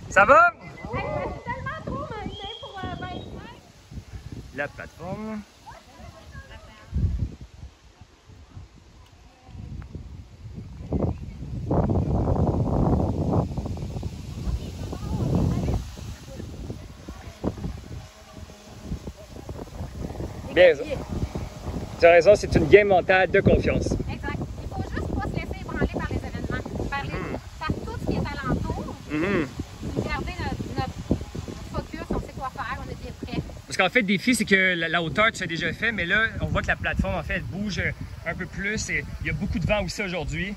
Ça va? Hey, c'est tellement trop maintenant pour 25. La plateforme. Bien, tu as raison, c'est une game mentale de confiance. Exact. Il faut juste pas se laisser ébranler par les événements, par tout ce qui est alentour. Garder notre focus, on sait quoi faire, on est bien prêt. Parce qu'en fait, le défi, c'est que la hauteur, tu as déjà fait, mais là, on voit que la plateforme, en fait, elle bouge un peu plus et il y a beaucoup de vent aussi aujourd'hui.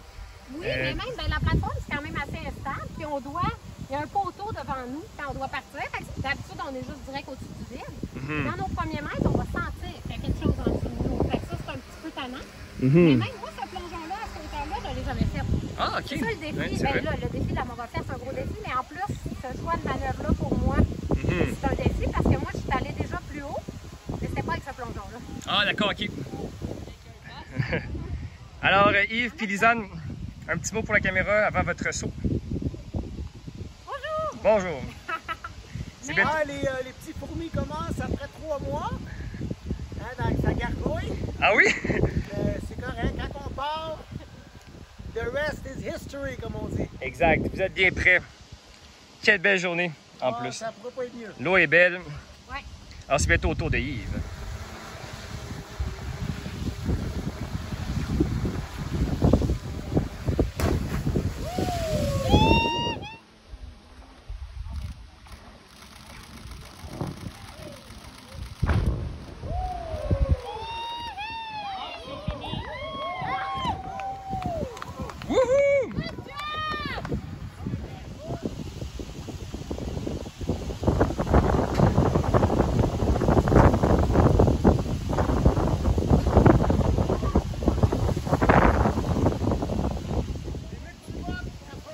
Oui, mais même la plateforme, c'est quand même assez instable. Puis il y a un poteau devant nous quand on doit partir. D'habitude, on est juste direct au-dessus du vide. Dans nos premiers mètres, on va sentir qu'il y a quelque chose en dessous de nous. Fait que ça, c'est un petit peu tannant. Mais même moi, ce plongeon-là, à cette hauteur-là, je ne l'ai jamais fait. Ah, OK. C'est ça le défi. Ouais, là, le défi de la montgolfière, c'est un gros défi. Mais en plus, ce choix de manœuvre-là, pour moi, c'est un défi parce que moi, je suis allée déjà plus haut, mais c'était pas avec ce plongeon-là. Ah, d'accord, OK. Alors, Yves puis Lisanne, un petit mot pour la caméra avant votre saut. Bonjour! Bonjour. C'est bien. Ah, les petits fourmis commencent après 3 mois dans sa gargouille. Ah oui? C'est correct. Quand on part, the rest is history, comme on dit. Exact. Vous êtes bien prêts. Quelle belle journée, en plus. Ça pourrait pas être mieux. L'eau est belle. Ouais. Alors, c'est bientôt au tour de Yves.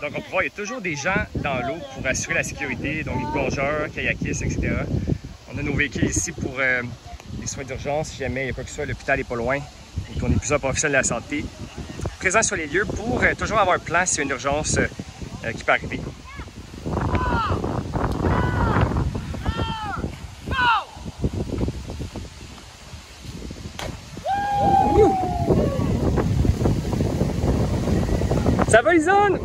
Donc, on peut voir, il y a toujours des gens dans l'eau pour assurer la sécurité, donc les plongeurs, kayakistes, etc. On a nos véhicules ici pour les soins d'urgence, si jamais il n'y a pas que ça, l'hôpital n'est pas loin et qu'on est plusieurs professionnels de la santé présents sur les lieux pour toujours avoir un plan s'il y a une urgence qui peut arriver. Ça va, Lisanne?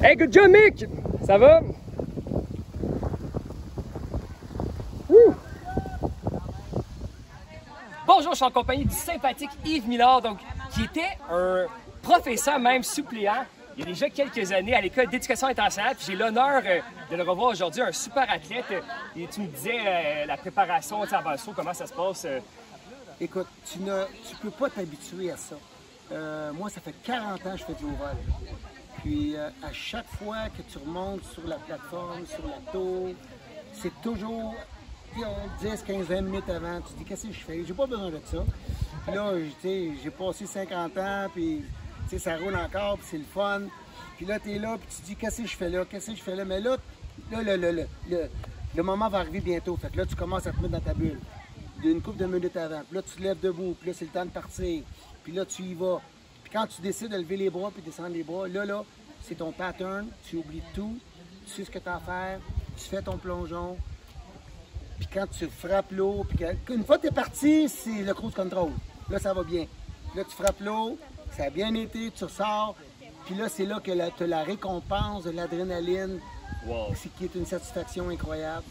Hey, good job, Mick! Ça va? Wouh! Bonjour, je suis en compagnie du sympathique Yves Millard, donc, qui était un professeur même suppléant il y a déjà quelques années à l'école d'éducation internationale. Puis j'ai l'honneur de le revoir aujourd'hui, un super athlète. Et tu me disais la préparation avant le saut, comment ça se passe? Écoute, tu peux pas t'habituer à ça. Moi, ça fait 40 ans que je fais du haut vol. Puis à chaque fois que tu remontes sur la plateforme, sur la tour, c'est toujours 10, 15, 20 minutes avant. Tu te dis, qu'est-ce que je fais? J'ai pas besoin de ça. Puis là, j'ai passé 50 ans, puis ça roule encore, puis c'est le fun. Puis là, tu es là, puis tu te dis, qu'est-ce que je fais là? Qu'est-ce que je fais là? Mais là, le moment va arriver bientôt. Fait que là, tu commences à te mettre dans ta bulle. Une couple de minutes avant. Puis là, tu te lèves debout, puis là, c'est le temps de partir. Puis là, tu y vas. Puis quand tu décides de lever les bras puis descendre les bras, là, c'est ton pattern, tu oublies tout, tu sais ce que tu as à faire, tu fais ton plongeon. Puis quand tu frappes l'eau, puis une fois que tu es parti, c'est le cruise control. Là, ça va bien. Là, tu frappes l'eau, ça a bien été, tu ressors. Puis là, c'est là que tu as la récompense de l'adrénaline, qui est une satisfaction incroyable.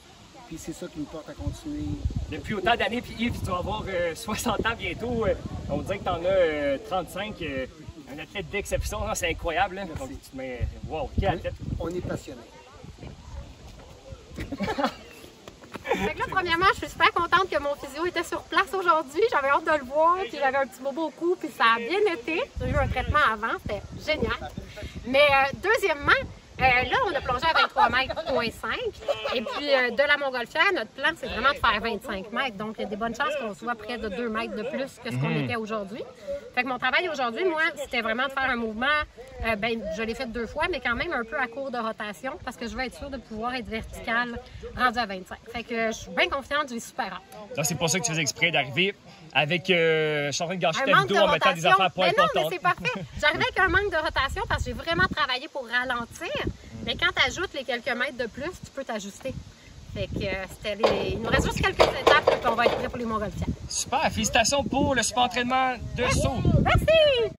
Puis c'est ça qui me porte à continuer. Depuis autant d'années, puis Yves, tu dois avoir 60 ans bientôt. On dirait que tu en as 35. Un athlète d'exception, c'est incroyable. Hein? Donc, tu te mets... Wow, quel athlète! On est passionné. Fait que là, premièrement, je suis super contente que mon physio était sur place aujourd'hui. J'avais hâte de le voir, puis j'avais un petit bobo au cou, puis ça a bien été. J'ai eu un traitement avant, c'était génial. Mais deuxièmement, là, on a plongé à 23 mètres, 0.5. Et puis, de la montgolfière, notre plan, c'est vraiment de faire 25 mètres. Donc, il y a des bonnes chances qu'on soit près de 2 mètres de plus que ce qu'on était aujourd'hui. Fait que mon travail aujourd'hui, moi, c'était vraiment de faire un mouvement. Je l'ai fait 2 fois, mais quand même un peu à court de rotation parce que je veux être sûre de pouvoir être verticale rendu à 25. Fait que je suis bien confiante, j'ai super hâte. Donc, c'est pour ça que tu faisais exprès d'arriver avec. Je suis en train de gâcher ta vidéo de en mettant des affaires pas mais non, importantes. mais c'est parfait. J'arrivais avec un manque de rotation parce que j'ai vraiment travaillé pour ralentir. Mais quand tu ajoutes les quelques mètres de plus, tu peux t'ajuster. Fait que il nous reste juste quelques étapes et on va être prêt pour les montgolfières. Super, félicitations pour le super entraînement de saut. Merci!